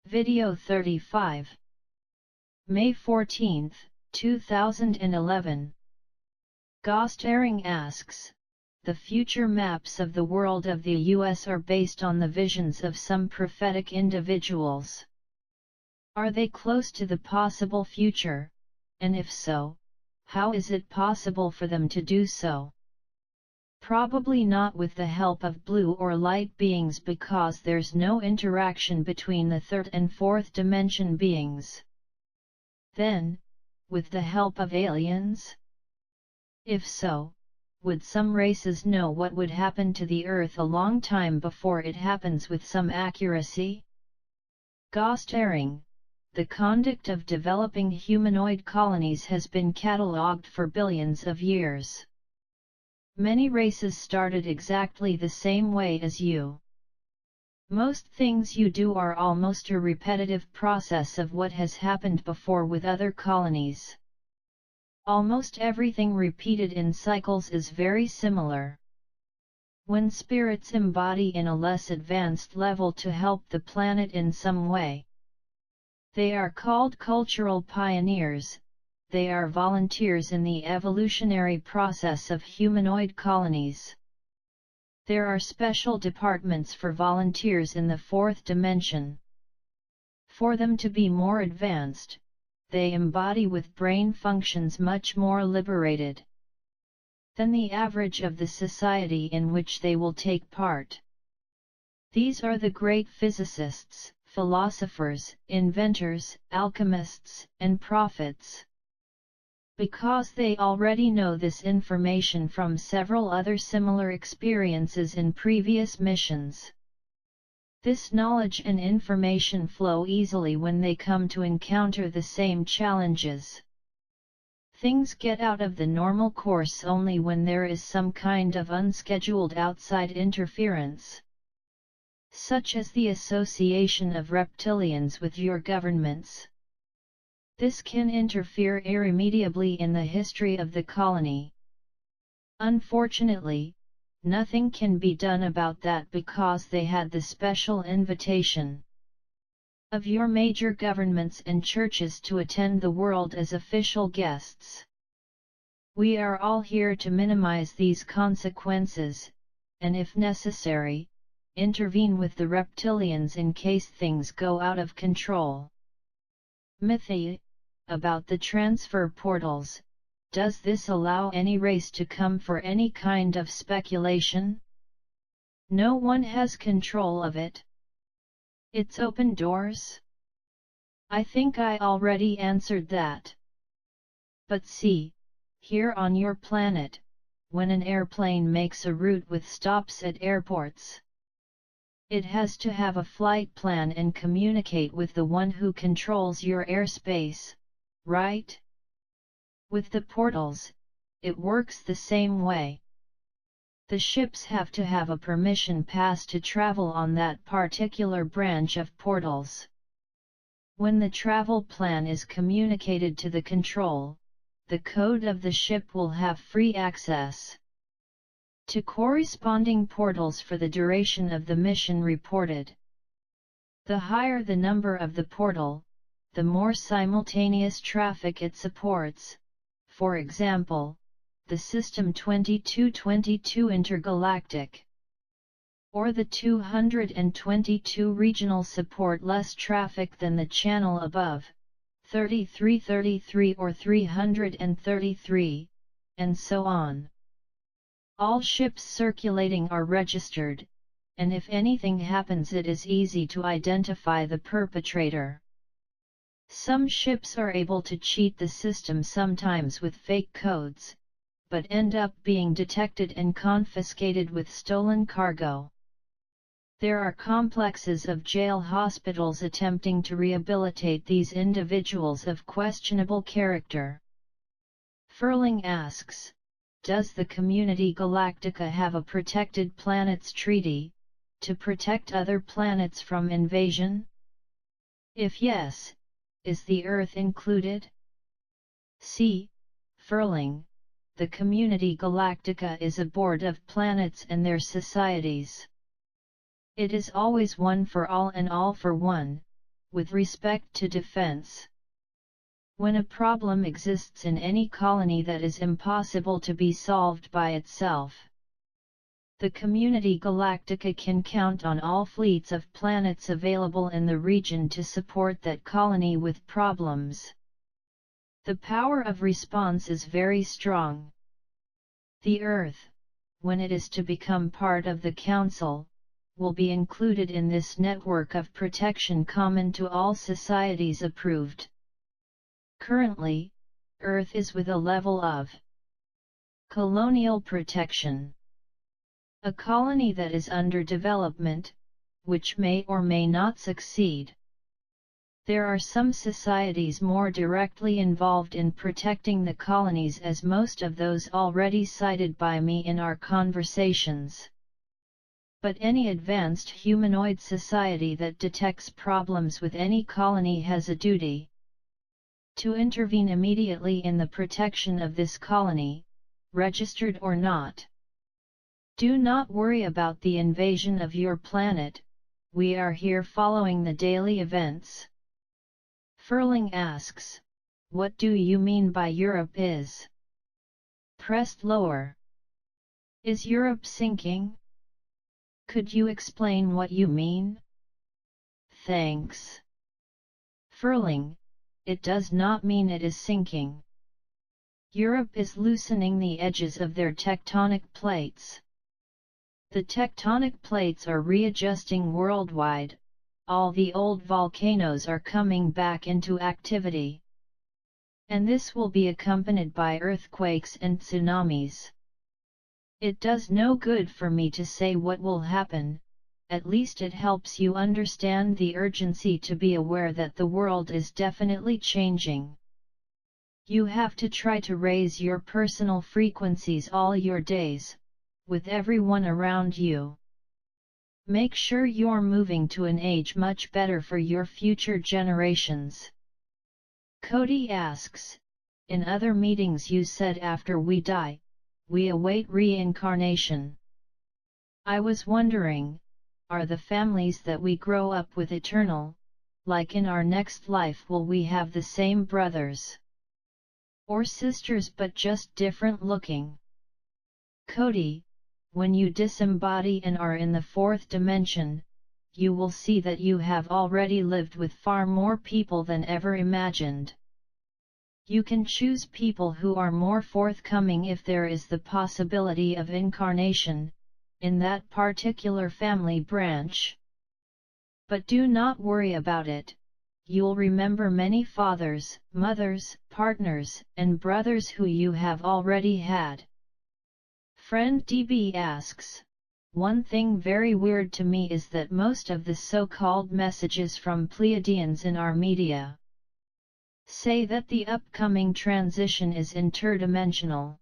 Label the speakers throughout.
Speaker 1: Video 35. May 14, 2011. Ghostering asks, the future maps of the world of the US are based on the visions of some prophetic individuals. Are they close to the possible future, and if so, how is it possible for them to do so? Probably not with the help of blue or light beings, because there's no interaction between the third and fourth dimension beings. Then, with the help of aliens? If so, would some races know what would happen to the Earth a long time before it happens with some accuracy? Ghostering, the conduct of developing humanoid colonies, has been catalogued for billions of years. Many races started exactly the same way as you. Most things you do are almost a repetitive process of what has happened before with other colonies. Almost everything repeated in cycles is very similar. When spirits embody in a less advanced level to help the planet in some way, they are called cultural pioneers. They are volunteers in the evolutionary process of humanoid colonies. There are special departments for volunteers in the fourth dimension. For them to be more advanced, they embody with brain functions much more liberated than the average of the society in which they will take part. These are the great physicists, philosophers, inventors, alchemists, and prophets. Because they already know this information from several other similar experiences in previous missions. This knowledge and information flow easily when they come to encounter the same challenges. Things get out of the normal course only when there is some kind of unscheduled outside interference, such as the association of reptilians with your governments. This can interfere irremediably in the history of the colony. Unfortunately, nothing can be done about that because they had the special invitation of your major governments and churches to attend the world as official guests. We are all here to minimize these consequences, and if necessary, intervene with the reptilians in case things go out of control. Mythi, about the transfer portals, does this allow any race to come for any kind of speculation? No one has control of it. It's open doors? I think I already answered that. But see, here on your planet, when an airplane makes a route with stops at airports, it has to have a flight plan and communicate with the one who controls your airspace, right? With the portals, it works the same way. The ships have to have a permission pass to travel on that particular branch of portals. When the travel plan is communicated to the control, the code of the ship will have free access to corresponding portals for the duration of the mission reported. The higher the number of the portal, the more simultaneous traffic it supports. For example, the System 2222 Intergalactic, or the 222 regional support less traffic than the channel above, 3333 or 333, and so on. All ships circulating are registered, and if anything happens it is easy to identify the perpetrator. Some ships are able to cheat the system sometimes with fake codes, but end up being detected and confiscated with stolen cargo. There are complexes of jail hospitals attempting to rehabilitate these individuals of questionable character. Furling asks, does the Community Galactica have a Protected Planets Treaty, to protect other planets from invasion? If yes, is the Earth included? See, Furling, the Community Galactica is a board of planets and their societies. It is always one for all and all for one, with respect to defense. When a problem exists in any colony that is impossible to be solved by itself, the Community Galactica can count on all fleets of planets available in the region to support that colony with problems. The power of response is very strong. The Earth, when it is to become part of the Council, will be included in this network of protection common to all societies approved. Currently, Earth is with a level of colonial protection. A colony that is under development, which may or may not succeed. There are some societies more directly involved in protecting the colonies, as most of those already cited by me in our conversations. But any advanced humanoid society that detects problems with any colony has a duty to intervene immediately in the protection of this colony, registered or not. Do not worry about the invasion of your planet, we are here following the daily events. Furling asks, what do you mean by Europe is pressed lower? Is Europe sinking? Could you explain what you mean? Thanks. Furling, it does not mean it is sinking. Europe is loosening the edges of their tectonic plates. The tectonic plates are readjusting worldwide. All the old volcanoes are coming back into activity. And this will be accompanied by earthquakes and tsunamis. It does no good for me to say what will happen, at least it helps you understand the urgency to be aware that the world is definitely changing. You have to try to raise your personal frequencies all your days, with everyone around you. Make sure you're moving to an age much better for your future generations. Cody asks, in other meetings you said after we die, we await reincarnation. I was wondering, are the families that we grow up with eternal, like in our next life will we have the same brothers or sisters but just different looking? Cody, when you disembody and are in the fourth dimension, you will see that you have already lived with far more people than ever imagined. You can choose people who are more forthcoming if there is the possibility of incarnation, in that particular family branch. But do not worry about it, you'll remember many fathers, mothers, partners, and brothers who you have already had. Friend DB asks, one thing very weird to me is that most of the so-called messages from Pleiadians in our media say that the upcoming transition is interdimensional.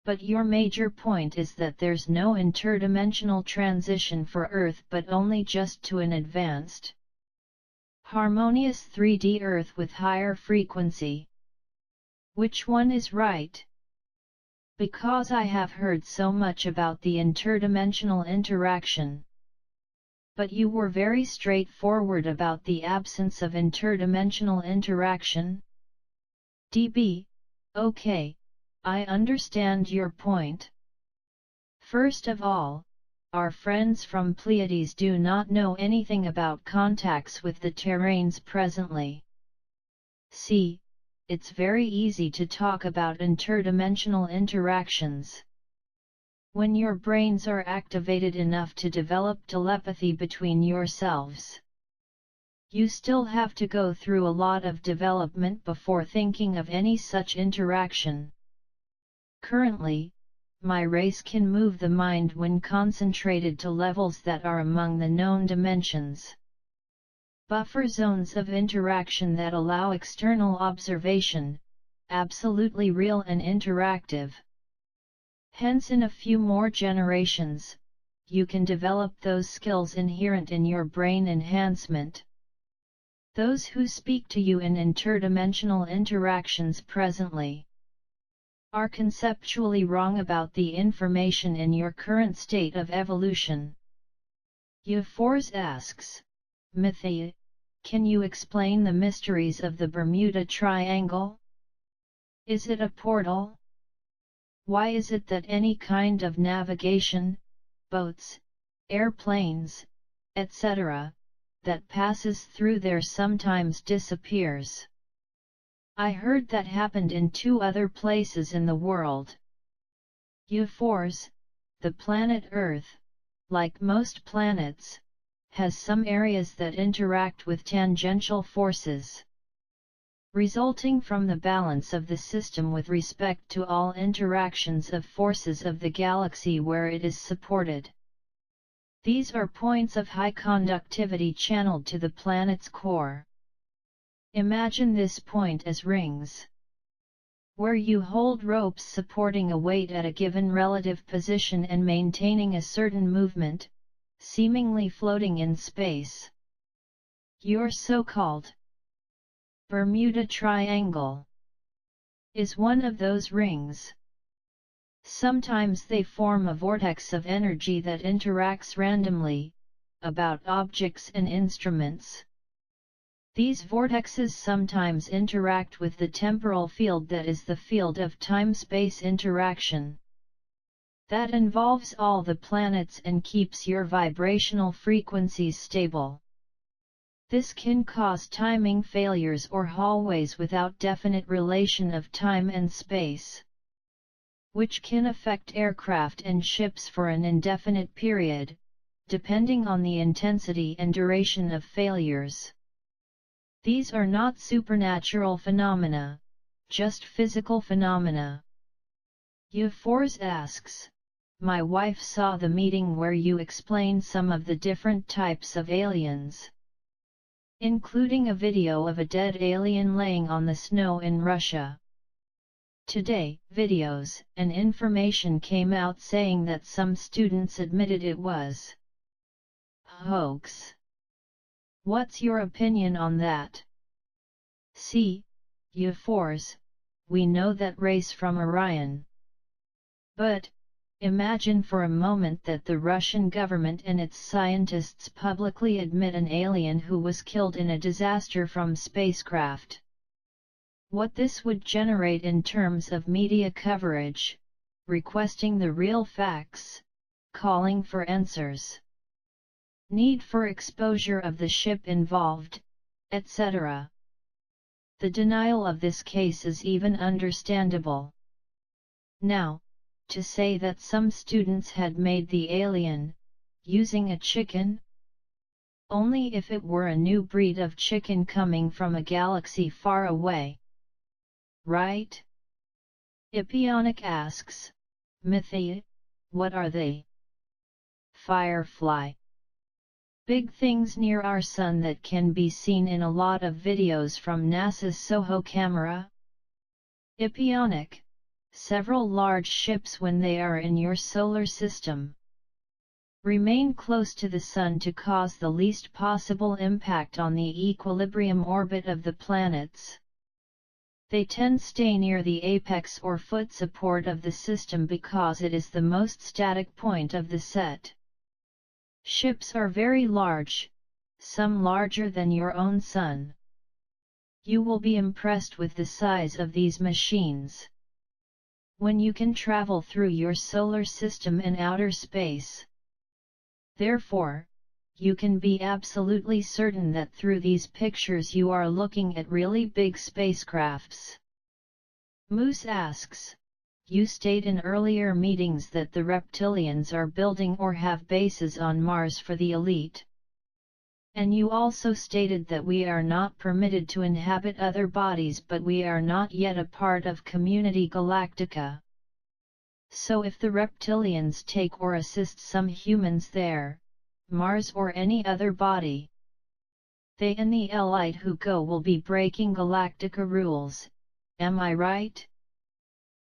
Speaker 1: But your major point is that there's no interdimensional transition for Earth but only just to an advanced, harmonious 3D Earth with higher frequency. Which one is right? Because I have heard so much about the interdimensional interaction. But you were very straightforward about the absence of interdimensional interaction. DB, okay, I understand your point. First of all, our friends from Pleiades do not know anything about contacts with the terrains presently. See, it's very easy to talk about interdimensional interactions. When your brains are activated enough to develop telepathy between yourselves. You still have to go through a lot of development before thinking of any such interaction. Currently, my race can move the mind when concentrated to levels that are among the known dimensions. Buffer zones of interaction that allow external observation, absolutely real and interactive. Hence in a few more generations, you can develop those skills inherent in your brain enhancement. Those who speak to you in interdimensional interactions presently are conceptually wrong about the information in your current state of evolution. Euphors asks, Mythi, Can you explain the mysteries of the Bermuda Triangle? Is it a portal? Why is it that any kind of navigation, boats, airplanes, etc., that passes through there sometimes disappears? I heard that happened in 2 other places in the world. UFOs, the planet Earth, like most planets, has some areas that interact with tangential forces, resulting from the balance of the system with respect to all interactions of forces of the galaxy where it is supported. These are points of high conductivity channeled to the planet's core. Imagine this point as rings, where you hold ropes supporting a weight at a given relative position and maintaining a certain movement, seemingly floating in space. Your so-called Bermuda Triangle is one of those rings. Sometimes they form a vortex of energy that interacts randomly, about objects and instruments. These vortexes sometimes interact with the temporal field that is the field of time-space interaction. That involves all the planets and keeps your vibrational frequencies stable. This can cause timing failures or hallways without definite relation of time and space, which can affect aircraft and ships for an indefinite period, depending on the intensity and duration of failures. These are not supernatural phenomena, just physical phenomena. UFOs asks, my wife saw the meeting where you explained some of the different types of aliens, including a video of a dead alien laying on the snow in Russia. Today, videos and information came out saying that some students admitted it was hoax. What's your opinion on that? See, UFOs, we know that race from Orion. But, imagine for a moment that the Russian government and its scientists publicly admit an alien who was killed in a disaster from spacecraft. What this would generate in terms of media coverage, requesting the real facts, calling for answers, need for exposure of the ship involved, etc. The denial of this case is even understandable. Now, to say that some students had made the alien, using a chicken? Only if it were a new breed of chicken coming from a galaxy far away. Right? Epionic asks, Mythi, what are they? Firefly. Big things near our sun that can be seen in a lot of videos from NASA's SOHO camera. Epionic. Several large ships when they are in your solar system remain close to the Sun to cause the least possible impact on the equilibrium orbit of the planets. They tend to stay near the apex or foot support of the system because it is the most static point of the set. Ships are very large, some larger than your own Sun. You will be impressed with the size of these machines. When you can travel through your solar system and outer space. Therefore, you can be absolutely certain that through these pictures you are looking at really big spacecrafts. Moose asks, you stated in earlier meetings that the reptilians are building or have bases on Mars for the elite. And you also stated that we are not permitted to inhabit other bodies, but we are not yet a part of Community Galactica. So if the reptilians take or assist some humans there, Mars or any other body, they and the elite who go will be breaking Galactica rules, am I right?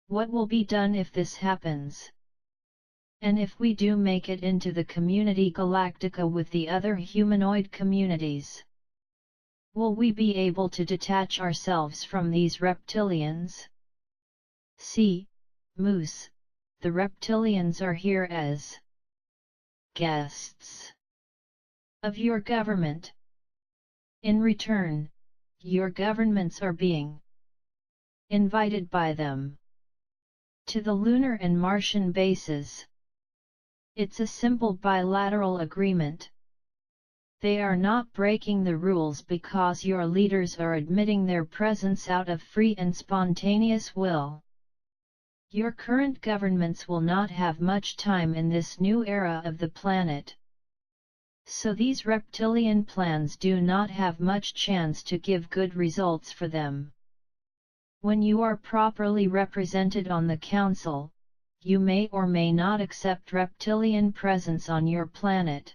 Speaker 1: What will be done if this happens? And if we do make it into the Community Galactica with the other humanoid communities, will we be able to detach ourselves from these reptilians? See, Moose, the reptilians are here as guests of your government. In return, your governments are being invited by them to the lunar and Martian bases. It's a simple bilateral agreement. They are not breaking the rules because your leaders are admitting their presence out of free and spontaneous will. Your current governments will not have much time in this new era of the planet. So these reptilian plans do not have much chance to give good results for them. When you are properly represented on the council, you may or may not accept reptilian presence on your planet.